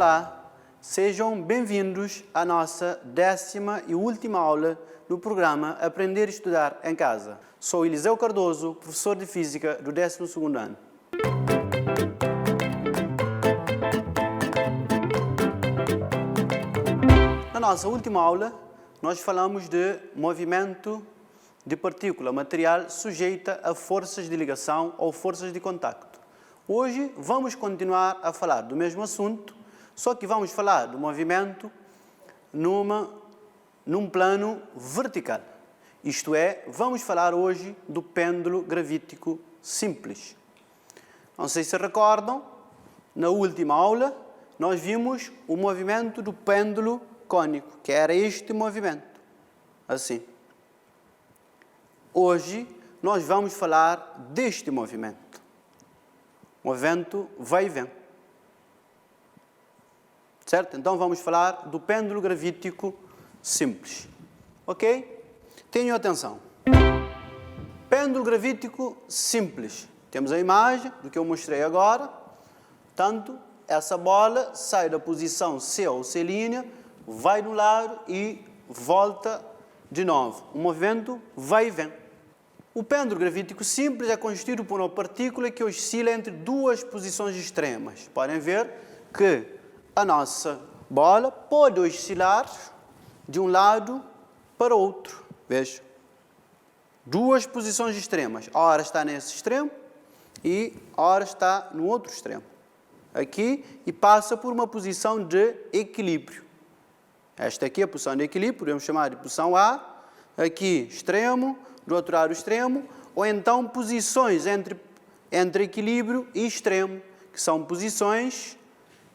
Olá, sejam bem-vindos à nossa 10ª e última aula do programa Aprender e Estudar em Casa. Sou Eliseu Cardoso, professor de Física do 12º ano. Na nossa última aula, nós falamos de movimento de partícula material sujeita a forças de ligação ou forças de contacto. Hoje vamos continuar a falar do mesmo assunto, só que vamos falar do movimento num plano vertical. Isto é, vamos falar hoje do pêndulo gravítico simples. Não sei se recordam, na última aula nós vimos o movimento do pêndulo cônico, que era este movimento, assim. Hoje nós vamos falar deste movimento. Movimento vai e vem. Certo? Então vamos falar do pêndulo gravítico simples. Ok? Tenham atenção. Pêndulo gravítico simples. Temos a imagem do que eu mostrei agora. Portanto, essa bola sai da posição C ou C', vai de um lado e volta de novo. O movimento vai e vem. O pêndulo gravítico simples é constituído por uma partícula que oscila entre duas posições extremas. Podem ver que a nossa bola pode oscilar de um lado para o outro. Vejam. Duas posições extremas. A hora está nesse extremo e a hora está no outro extremo. Aqui, e passa por uma posição de equilíbrio. Esta aqui é a posição de equilíbrio, podemos chamar de posição A. Aqui, extremo. Do outro lado, extremo, ou então posições entre equilíbrio e extremo, que são posições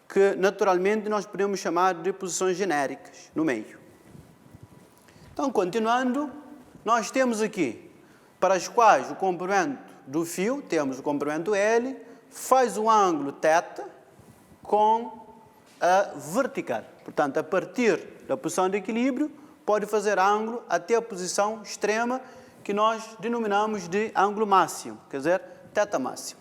que naturalmente nós podemos chamar de posições genéricas, no meio. Então, continuando, nós temos aqui, para as quais o comprimento do fio, temos o comprimento L, faz um ângulo θ com a vertical. Portanto, a partir da posição de equilíbrio, pode fazer ângulo até a posição extrema, que nós denominamos de ângulo máximo, quer dizer, θ máximo.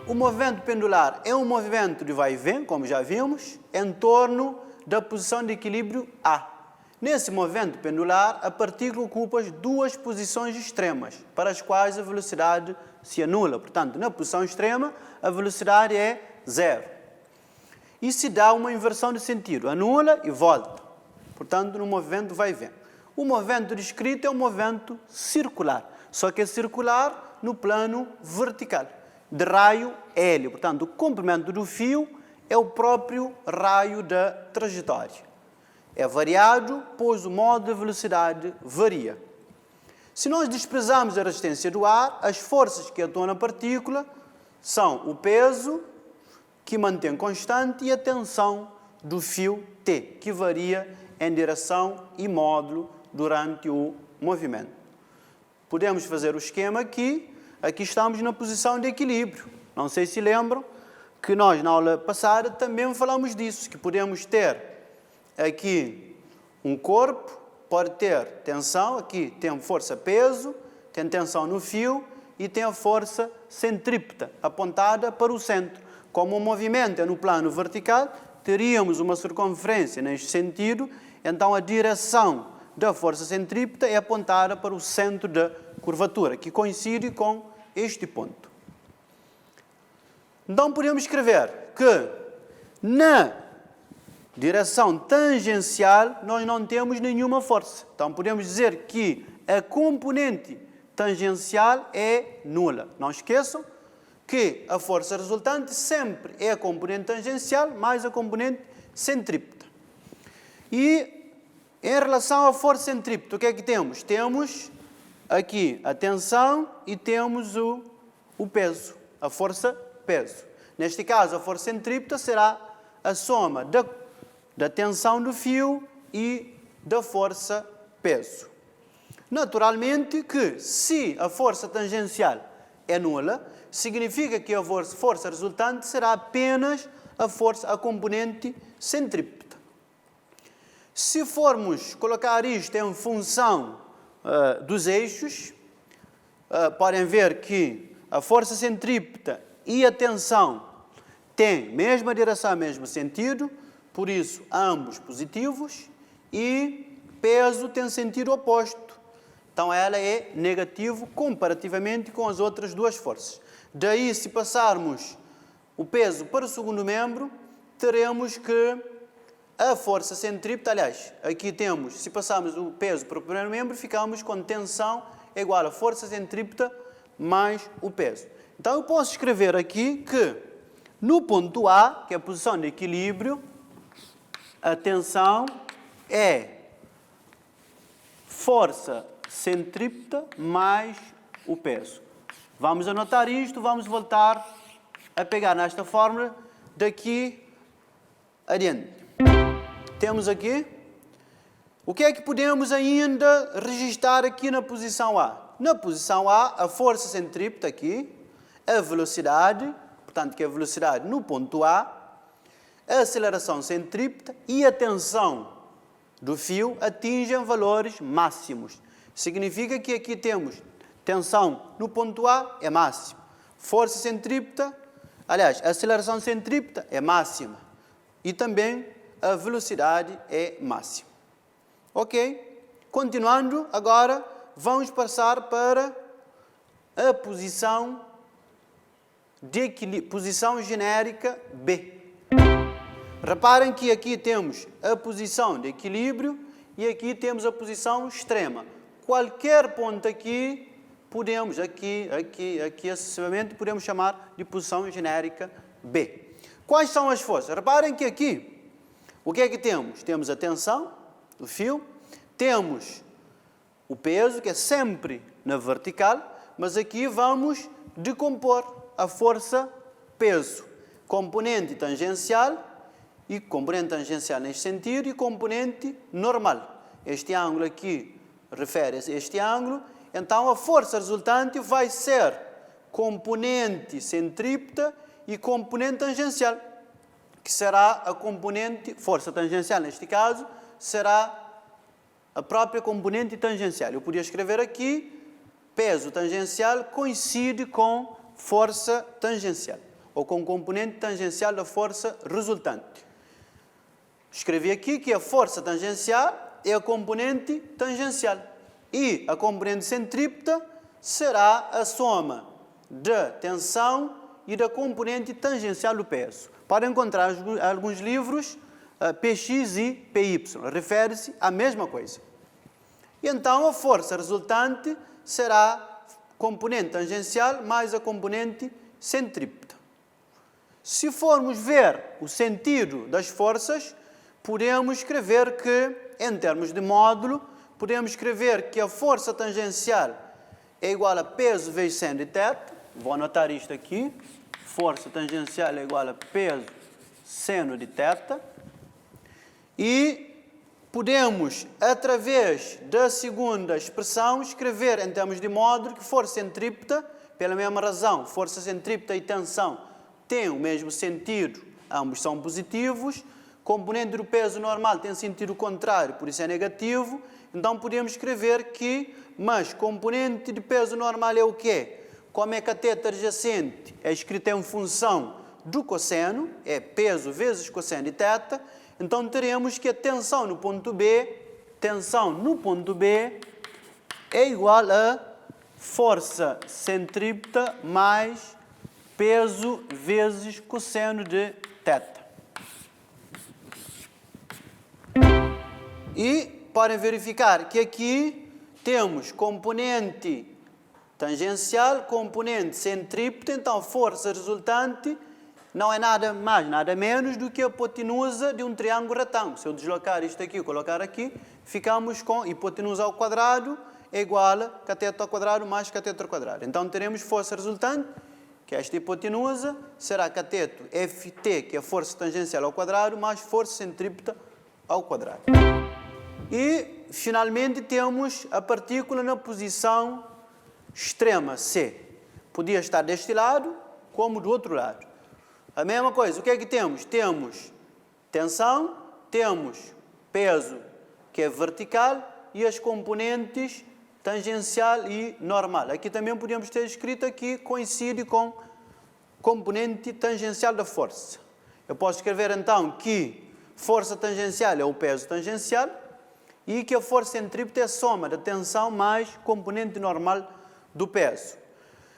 O movimento pendular é um movimento de vai e vem, como já vimos, em torno da posição de equilíbrio A. Nesse movimento pendular, a partícula ocupa as duas posições extremas, para as quais a velocidade se anula. Portanto, na posição extrema, a velocidade é zero. E se dá uma inversão de sentido, anula e volta. Portanto, no movimento vai e vem. O movimento descrito é um movimento circular, só que é circular no plano vertical, de raio L. Portanto, o comprimento do fio é o próprio raio da trajetória. É variado, pois o modo de velocidade varia. Se nós desprezarmos a resistência do ar, as forças que atuam na partícula são o peso, que mantém constante, e a tensão do fio T, que varia em direção e módulo durante o movimento. Podemos fazer o esquema aqui. Aqui estamos na posição de equilíbrio. Não sei se lembram que nós, na aula passada, também falamos disso, que podemos ter aqui um corpo, pode ter tensão, aqui tem força-peso, tem tensão no fio e tem a força centrípeta apontada para o centro. Como o movimento é no plano vertical, teríamos uma circunferência neste sentido, então a direção da força centrípeta é apontada para o centro da curvatura, que coincide com este ponto. Então, podemos escrever que na direção tangencial nós não temos nenhuma força. Então, podemos dizer que a componente tangencial é nula. Não esqueçam que a força resultante sempre é a componente tangencial mais a componente centrípeta. E em relação à força centrípeta, o que é que temos? Temos aqui a tensão e temos o peso, a força-peso. Neste caso, a força centrípeta será a soma da tensão do fio e da força-peso. Naturalmente que, se a força tangencial é nula, significa que a força resultante será apenas a componente centrípeta. Se formos colocar isto em função dos eixos, podem ver que a força centrípeta e a tensão tem mesma direção, mesmo sentido, por isso ambos positivos, e peso tem sentido oposto. Então ela é negativo comparativamente com as outras duas forças. Daí, se passarmos o peso para o segundo membro, teremos que a força centrípeta, aliás, aqui temos, se passarmos o peso para o primeiro membro, ficamos com tensão igual a força centrípeta mais o peso. Então eu posso escrever aqui que no ponto A, que é a posição de equilíbrio, a tensão é força centrípeta mais o peso. Vamos anotar isto, vamos voltar a pegar nesta fórmula daqui adiante. Temos aqui, o que é que podemos ainda registrar aqui na posição A? Na posição A, a força centrípeta aqui, a velocidade, portanto que é a velocidade no ponto A, a aceleração centrípeta e a tensão do fio atingem valores máximos. Significa que aqui temos tensão no ponto A é máxima, força centrípeta, aliás, a aceleração centrípeta é máxima e também a velocidade é máxima. Ok? Continuando, agora vamos passar para a posição de equilíbrio, posição genérica B. Reparem que aqui temos a posição de equilíbrio e aqui temos a posição extrema. Qualquer ponto aqui, podemos, aqui, acessivamente, podemos chamar de posição genérica B. Quais são as forças? Reparem que aqui, o que é que temos? Temos a tensão do fio, temos o peso, que é sempre na vertical, mas aqui vamos decompor a força peso. Componente tangencial, e componente tangencial neste sentido, e componente normal. Este ângulo aqui refere-se a este ângulo, então a força resultante vai ser componente centrípeta e componente tangencial, que será a componente, força tangencial neste caso, será a própria componente tangencial. Eu podia escrever aqui, peso tangencial coincide com força tangencial, ou com componente tangencial da força resultante. Escrevi aqui que a força tangencial é a componente tangencial e a componente centrípeta será a soma da tensão e da componente tangencial do peso. Para encontrar alguns livros, Px e Py, refere-se à mesma coisa. E então a força resultante será componente tangencial mais a componente centrípeta. Se formos ver o sentido das forças, podemos escrever que, em termos de módulo, podemos escrever que a força tangencial é igual a peso vezes seno de θ. Vou anotar isto aqui. Força tangencial é igual a peso seno de θ. E podemos, através da segunda expressão, escrever em termos de módulo que força centrípeta, pela mesma razão, força centrípeta e tensão têm o mesmo sentido, ambos são positivos. Componente do peso normal tem sentido contrário, por isso é negativo. Então podemos escrever que, mas componente de peso normal é o quê? Como é cateto adjacente é escrito em função do cosseno, é peso vezes cosseno de θ, então teremos que a tensão no ponto B é igual a força centrípeta mais peso vezes cosseno de θ. E podem verificar que aqui temos componente tangencial, componente centrípeta, então a força resultante não é nada mais, nada menos do que a hipotenusa de um triângulo retângulo. Se eu deslocar isto aqui e colocar aqui, ficamos com hipotenusa ao quadrado é igual a cateto ao quadrado mais cateto ao quadrado. Então teremos força resultante, que esta hipotenusa será cateto Ft, que é a força tangencial ao quadrado, mais força centrípeta ao quadrado. E, finalmente, temos a partícula na posição extrema C. Podia estar deste lado, como do outro lado. A mesma coisa, o que é que temos? Temos tensão, temos peso, que é vertical, e as componentes tangencial e normal. Aqui também podíamos ter escrito aqui, coincide com componente tangencial da força. Eu posso escrever então que força tangencial é o peso tangencial e que a força centrípeta é a soma da tensão mais componente normal do peso.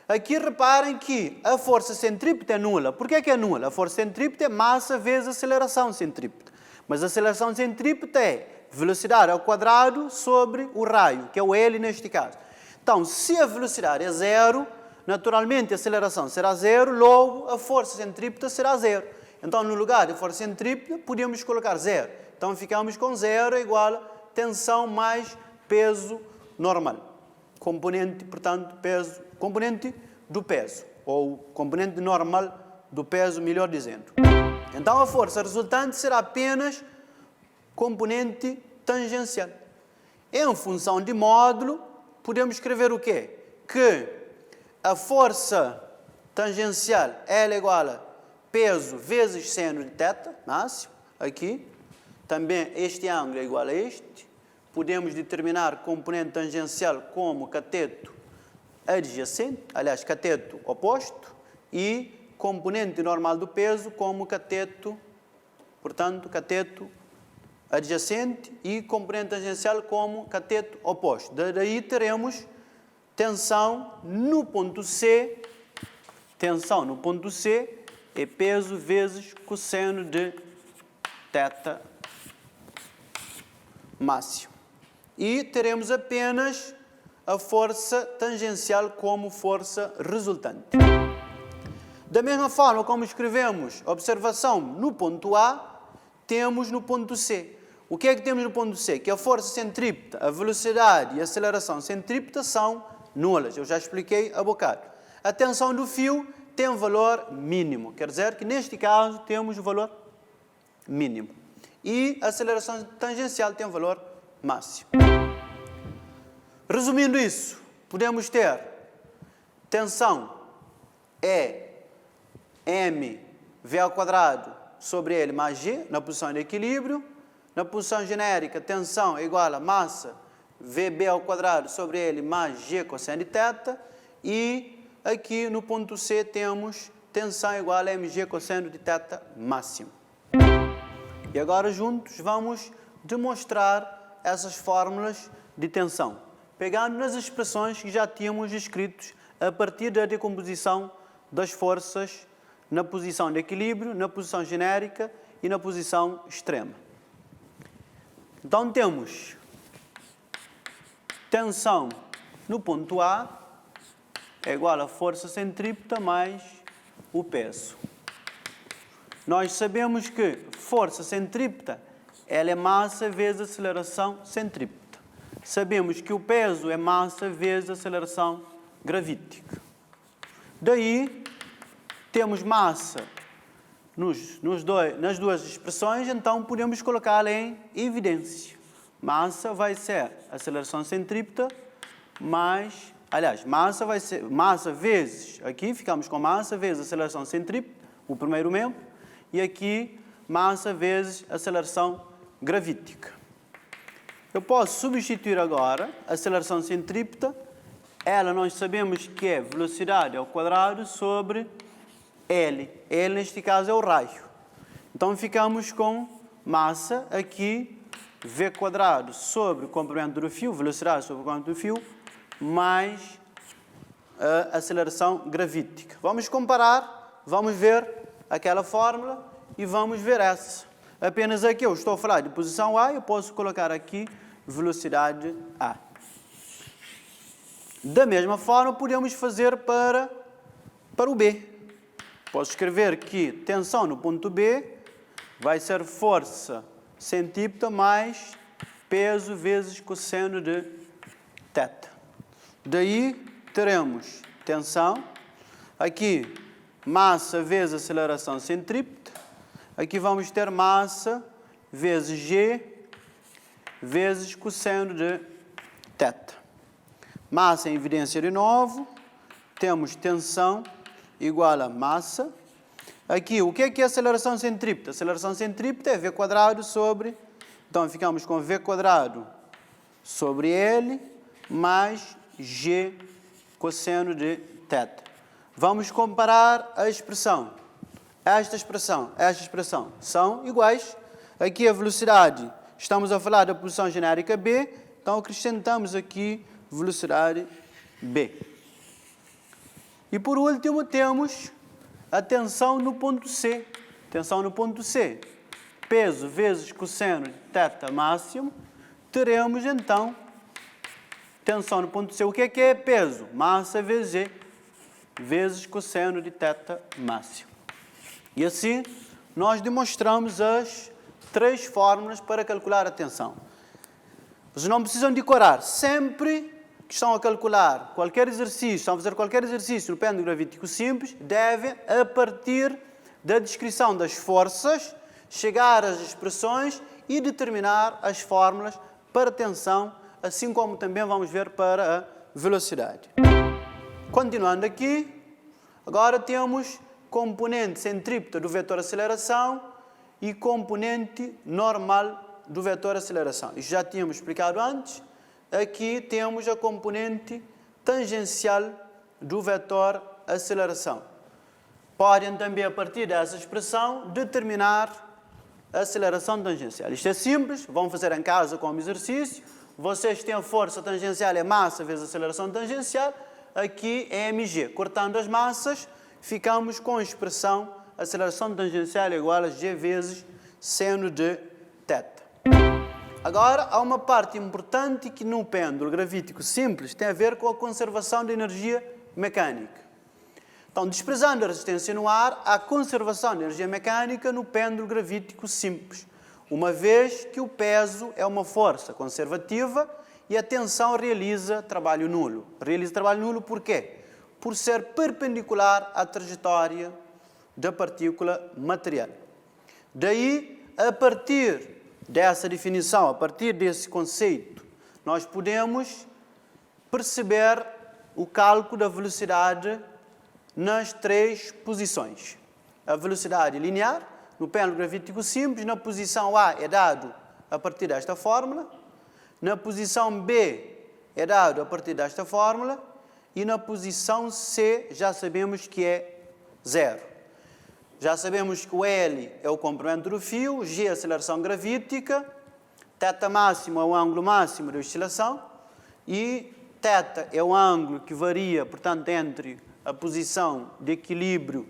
Aqui reparem que a força centrípeta é nula. Por que é nula? A força centrípeta é massa vezes aceleração centrípeta. Mas a aceleração centrípeta é velocidade ao quadrado sobre o raio, que é o L neste caso. Então, se a velocidade é zero, naturalmente a aceleração será zero, logo a força centrípeta será zero. Então, no lugar de força centrípeta, podemos colocar zero. Então, ficamos com zero igual a tensão mais peso normal. Componente, portanto, peso, componente do peso, ou componente normal do peso, melhor dizendo. Então, a força resultante será apenas componente tangencial. Em função de módulo, podemos escrever o quê? Que a força tangencial L igual a peso vezes seno de θ, máximo, aqui. Também este ângulo é igual a este. Podemos determinar componente tangencial como cateto adjacente, aliás, cateto oposto, e componente normal do peso como cateto, portanto, cateto adjacente e componente tangencial como cateto oposto. Daí teremos tensão no ponto C é peso vezes cosseno de θ máximo. E teremos apenas a força tangencial como força resultante. Da mesma forma como escrevemos observação no ponto A, temos no ponto C. O que é que temos no ponto C? Que a força centrípeta, a velocidade e a aceleração centrípeta são nulas. Eu já expliquei há bocado. A tensão do fio tem um valor mínimo. Quer dizer que neste caso temos o valor mínimo. E a aceleração tangencial tem um valor máximo. Resumindo isso, podemos ter tensão E mv ao quadrado sobre L mais G, na posição de equilíbrio. Na posição genérica, tensão é igual a massa Vb ao quadrado sobre L mais G cosseno de θ. E aqui no ponto C temos tensão igual a mg cosseno de θ máximo. E agora juntos vamos demonstrar essas fórmulas de tensão, pegando nas expressões que já tínhamos escritos a partir da decomposição das forças na posição de equilíbrio, na posição genérica e na posição extrema. Então temos tensão no ponto A é igual a força centrípeta mais o peso. Nós sabemos que força centrípeta ela é massa vezes aceleração centrípeta. Sabemos que o peso é massa vezes aceleração gravítica. Daí, temos massa nas duas expressões, então podemos colocá-la em evidência. Massa vai ser aceleração centrípeta mais... Aliás, massa vai ser massa vezes... Aqui ficamos com massa vezes aceleração centrípeta, o primeiro membro, e aqui massa vezes aceleração gravítica. Eu posso substituir agora a aceleração centrípeta. Ela nós sabemos que é velocidade ao quadrado sobre L. L neste caso é o raio. Então ficamos com massa aqui, V quadrado sobre o comprimento do fio, velocidade sobre o comprimento do fio, mais a aceleração gravítica. Vamos comparar, vamos ver aquela fórmula e vamos ver essa. Apenas aqui eu estou a falar de posição A, eu posso colocar aqui velocidade A. Da mesma forma, podemos fazer para o B. Posso escrever que tensão no ponto B vai ser força centrípeta mais peso vezes cosseno de θ. Daí teremos tensão, aqui massa vezes aceleração centrípeta, aqui vamos ter massa vezes G vezes cosseno de θ. Massa em evidência de novo, temos tensão igual a massa. Aqui, o que é aceleração centrípeta? Aceleração centrípeta é V quadrado sobre... Então, ficamos com V quadrado sobre L mais G cosseno de θ. vamos comparar a expressão. Esta expressão são iguais. Aqui a velocidade, estamos a falar da posição genérica B, então acrescentamos aqui velocidade B. E por último temos a tensão no ponto C. Tensão no ponto C. Peso vezes cosseno de θ máximo. Teremos então tensão no ponto C. O que é peso? Massa vezes G vezes cosseno de θ máximo. E assim nós demonstramos as 3 fórmulas para calcular a tensão. Vocês não precisam decorar. Sempre que estão a calcular qualquer exercício, estão a fazer qualquer exercício no pêndulo gravítico simples, devem, a partir da descrição das forças, chegar às expressões e determinar as fórmulas para tensão, assim como também vamos ver para a velocidade. Continuando aqui, agora temos componente centrípeta do vetor aceleração e componente normal do vetor aceleração. Isso já tínhamos explicado antes. Aqui temos a componente tangencial do vetor aceleração. Podem também, a partir dessa expressão, determinar a aceleração tangencial. Isto é simples, vão fazer em casa como exercício. Vocês têm a força tangencial, é massa vezes a aceleração tangencial. Aqui é mg. Cortando as massas, ficamos com a expressão aceleração tangencial igual a g vezes seno de θ. Agora, há uma parte importante que no pêndulo gravítico simples tem a ver com a conservação de energia mecânica. Então, desprezando a resistência no ar, há conservação de energia mecânica no pêndulo gravítico simples, uma vez que o peso é uma força conservativa e a tensão realiza trabalho nulo. Realiza trabalho nulo por quê? Por ser perpendicular à trajetória da partícula material. Daí, a partir dessa definição, a partir desse conceito, nós podemos perceber o cálculo da velocidade nas 3 posições. A velocidade linear, no pêndulo gravítico simples, na posição A é dado a partir desta fórmula, na posição B é dado a partir desta fórmula e na posição C já sabemos que é 0. Já sabemos que o L é o comprimento do fio, G é a aceleração gravítica, θ máximo é o ângulo máximo da oscilação e θ é o ângulo que varia, portanto, entre a posição de equilíbrio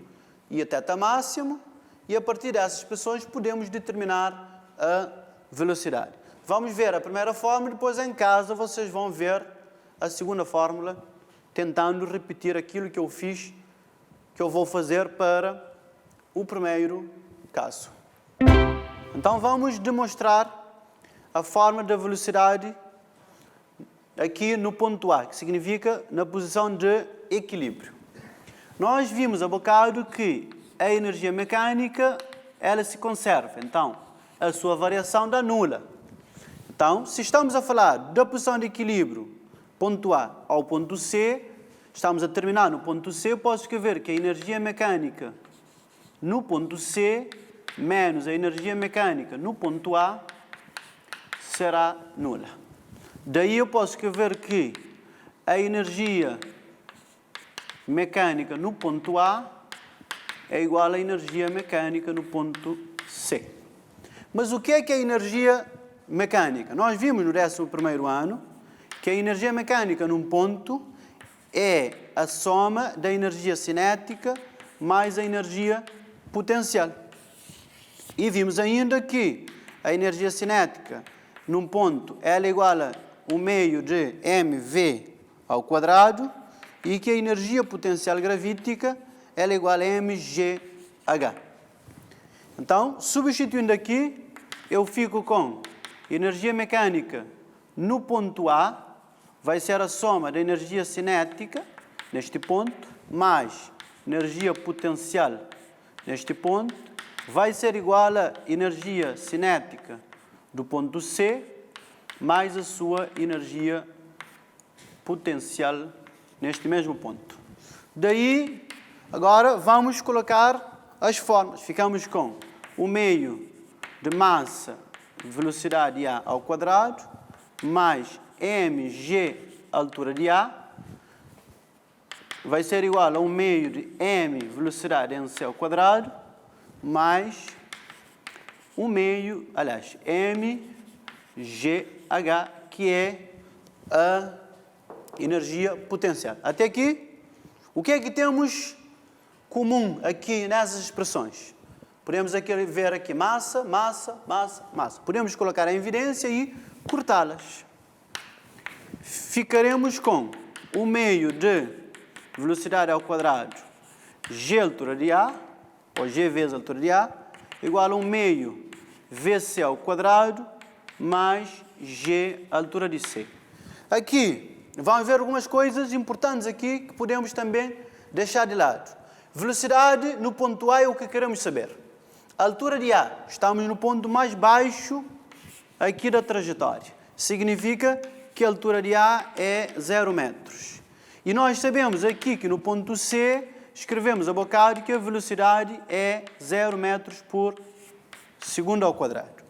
e a θ máximo, e a partir dessas expressões podemos determinar a velocidade. Vamos ver a primeira fórmula, depois em casa vocês vão ver a segunda fórmula, tentando repetir aquilo que eu fiz, que eu vou fazer para o primeiro caso. Então vamos demonstrar a fórmula da velocidade aqui no ponto A, que significa na posição de equilíbrio. Nós vimos há bocado que a energia mecânica, ela se conserva, então a sua variação dá nula. Então, se estamos a falar da posição de equilíbrio, ponto A ao ponto C, estamos a terminar no ponto C, eu posso escrever que a energia mecânica no ponto C menos a energia mecânica no ponto A será nula. Daí eu posso escrever que a energia mecânica no ponto A é igual à energia mecânica no ponto C. Mas o que é a energia mecânica? Nós vimos no 11º ano que a energia mecânica num ponto é a soma da energia cinética mais a energia potencial. E vimos ainda que a energia cinética num ponto ela é igual a 1 meio de mv ao quadrado e que a energia potencial gravítica ela é igual a mgh. Então, substituindo aqui, eu fico com energia mecânica no ponto A, vai ser a soma da energia cinética, neste ponto, mais energia potencial, neste ponto, vai ser igual a energia cinética do ponto C, mais a sua energia potencial, neste mesmo ponto. Daí, agora, vamos colocar as fórmulas. Ficamos com 1 meio de massa velocidade A ao quadrado, mais mg altura de A, vai ser igual a 1 meio de m velocidade em c ao quadrado mais 1 meio, aliás, mgh, que é a energia potencial. Até aqui, o que é que temos comum aqui nessas expressões? Podemos aqui ver aqui massa, massa, massa, massa. Podemos colocar em evidência e cortá-las. Ficaremos com 1 meio de velocidade ao quadrado g altura de A, ou g vezes a altura de A, igual a 1 meio vc ao quadrado mais g altura de C. Aqui, vamos ver algumas coisas importantes aqui que podemos também deixar de lado. Velocidade no ponto A é o que queremos saber. A altura de A, estamos no ponto mais baixo aqui da trajetória. Significa que a altura de A é 0 metros. E nós sabemos aqui que no ponto C, escrevemos a bocado que a velocidade é 0 metros por segundo ao quadrado.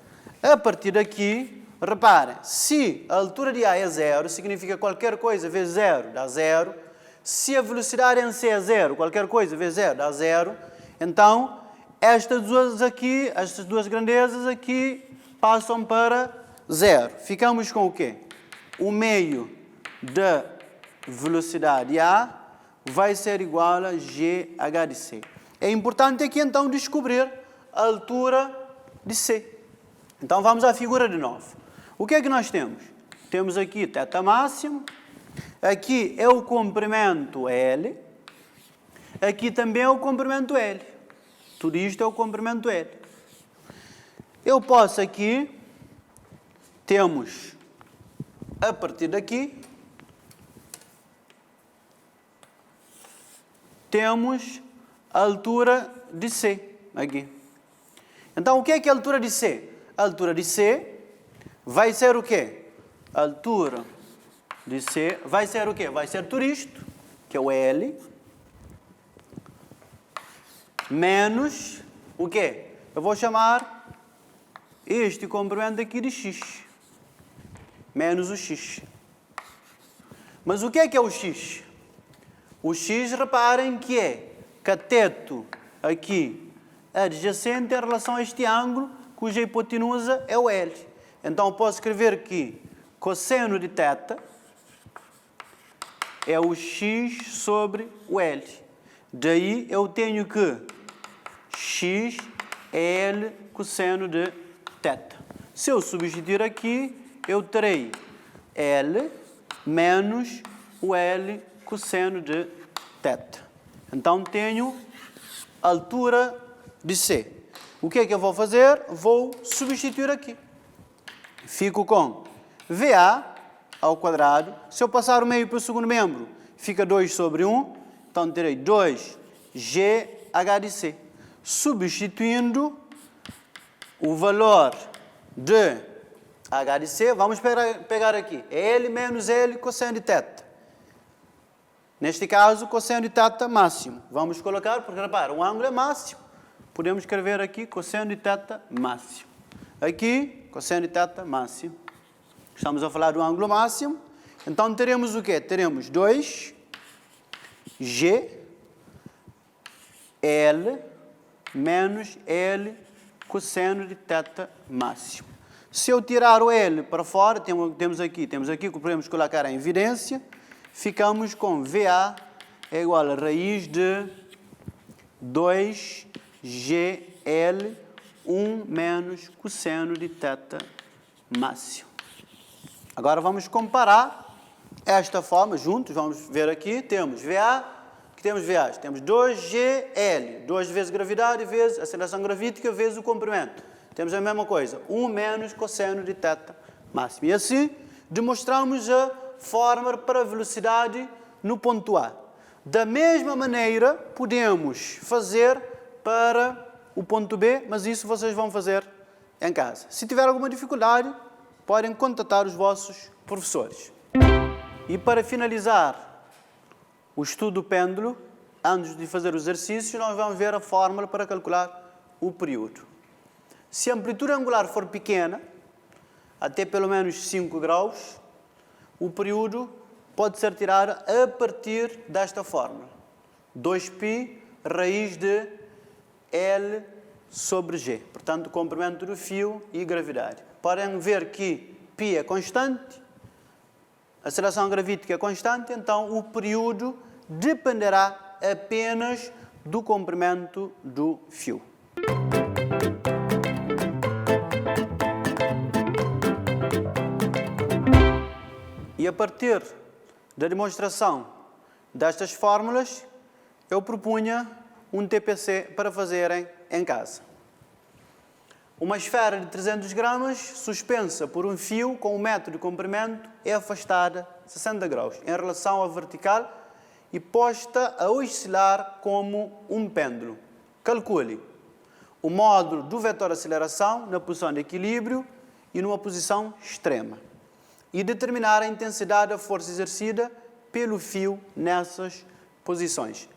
A partir daqui, reparem, se a altura de A é 0, significa qualquer coisa vezes 0 dá 0. Se a velocidade em C é 0, qualquer coisa vezes 0 dá 0. Então, estas duas grandezas aqui passam para 0. Ficamos com o quê? O meio da velocidade A vai ser igual a GH de C. É importante aqui, então, descobrir a altura de C. Então, vamos à figura de novo. O que é que nós temos? Temos aqui θ máximo. Aqui é o comprimento L. Aqui também é o comprimento L. Tudo isto é o comprimento L. Eu posso aqui, temos, a partir daqui, temos a altura de C, aqui. Então, o que é a altura de C? A altura de C vai ser o quê? A altura de C vai ser o quê? Vai ser tudo isto, que é o L, menos o quê? Eu vou chamar este comprimento aqui de X, menos o X. Mas o que é o X? O X, reparem que é cateto aqui adjacente em relação a este ângulo, cuja hipotenusa é o L. Então, eu posso escrever que cosseno de θ é o X sobre o L. Daí, eu tenho que X é L cosseno de θ. Se eu substituir aqui, eu terei L menos o L cosseno de θ. Então, tenho a altura de C. O que é que eu vou fazer? Vou substituir aqui. Fico com VA ao quadrado. Se eu passar o meio para o segundo membro, fica 2 sobre 1. Então, terei 2GH de C. Substituindo o valor de H de C, vamos pegar aqui. L menos L cosseno de θ. Neste caso, cosseno de θ máximo. Vamos colocar, porque repara, o ângulo é máximo. Podemos escrever aqui cosseno de θ máximo. Aqui, cosseno de θ máximo. Estamos a falar do ângulo máximo. Então, teremos o quê? Teremos 2G L menos L cosseno de θ máximo. Se eu tirar o L para fora, temos aqui que podemos colocar em evidência. Ficamos com VA é igual a raiz de 2GL 1 menos cosseno de θ máximo. Agora vamos comparar esta forma juntos. Vamos ver aqui. Temos VA, que temos VA. Temos 2GL, 2 vezes gravidade vezes aceleração gravítica vezes o comprimento. Temos a mesma coisa, 1 menos cosseno de θ máximo. E assim demonstramos a fórmula para a velocidade no ponto A. Da mesma maneira, podemos fazer para o ponto B, mas isso vocês vão fazer em casa. Se tiver alguma dificuldade, podem contatar os vossos professores. E para finalizar o estudo do pêndulo, antes de fazer o exercício, nós vamos ver a fórmula para calcular o período. Se a amplitude angular for pequena, até pelo menos 5 graus, o período pode ser tirada a partir desta fórmula. 2π raiz de L sobre G. Portanto, o comprimento do fio e gravidade. Podem ver que π é constante, a aceleração gravítica é constante, então o período dependerá apenas do comprimento do fio. E a partir da demonstração destas fórmulas, eu propunha um TPC para fazerem em casa. Uma esfera de 300 gramas suspensa por um fio com 1 metro de comprimento é afastada 60 graus em relação à vertical e posta a oscilar como um pêndulo. Calcule o módulo do vetor de aceleração na posição de equilíbrio e numa posição extrema e determinar a intensidade da força exercida pelo fio nessas posições.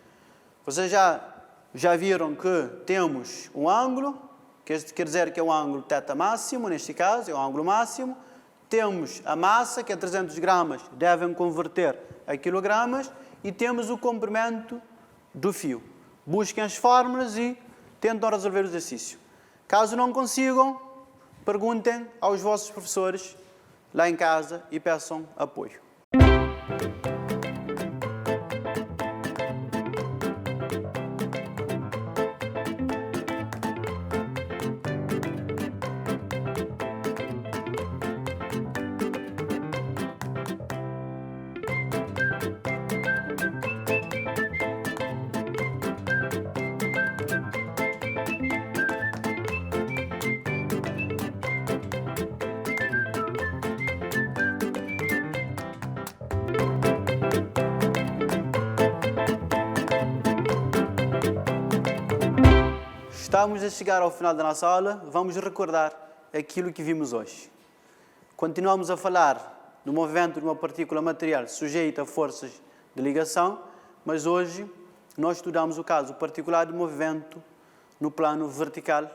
Vocês já viram que temos um ângulo, que quer dizer que é um ângulo θ máximo, neste caso, é um ângulo máximo. Temos a massa, que é 300 gramas, devem converter a quilogramas, e temos o comprimento do fio. Busquem as fórmulas e tentam resolver o exercício. Caso não consigam, perguntem aos vossos professores lá em casa e peçam apoio. Estamos a chegar ao final da nossa aula, vamos recordar aquilo que vimos hoje. Continuamos a falar do movimento de uma partícula material sujeita a forças de ligação, mas hoje nós estudamos o caso particular de movimento no plano vertical,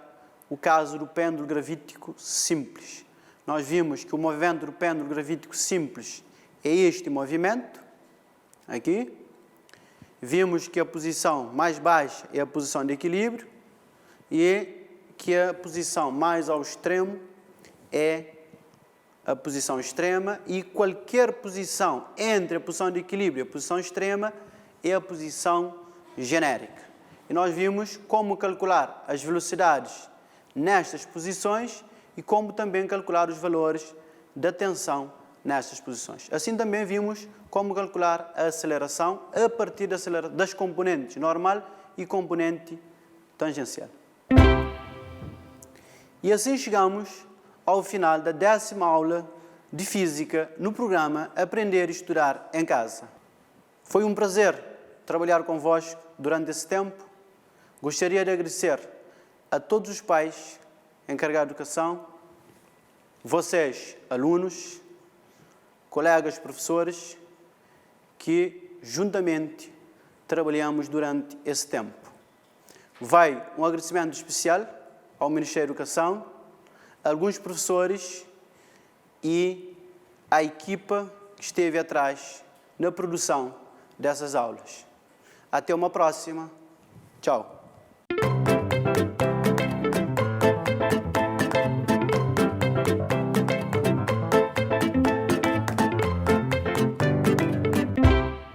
o caso do pêndulo gravítico simples. Nós vimos que o movimento do pêndulo gravítico simples é este movimento, aqui. Vimos que a posição mais baixa é a posição de equilíbrio, e que a posição mais ao extremo é a posição extrema, e qualquer posição entre a posição de equilíbrio e a posição extrema é a posição genérica. E nós vimos como calcular as velocidades nestas posições e como também calcular os valores da tensão nestas posições. Assim também vimos como calcular a aceleração a partir das componentes normal e componente tangencial. E assim chegamos ao final da 10ª aula de Física no programa Aprender e Estudar em Casa. Foi um prazer trabalhar convosco durante esse tempo. Gostaria de agradecer a todos os pais encarregados de educação, vocês, alunos, colegas professores, que juntamente trabalhamos durante esse tempo. Vai um agradecimento especial ao Ministério da Educação, a alguns professores e à equipa que esteve atrás na produção dessas aulas. Até uma próxima. Tchau.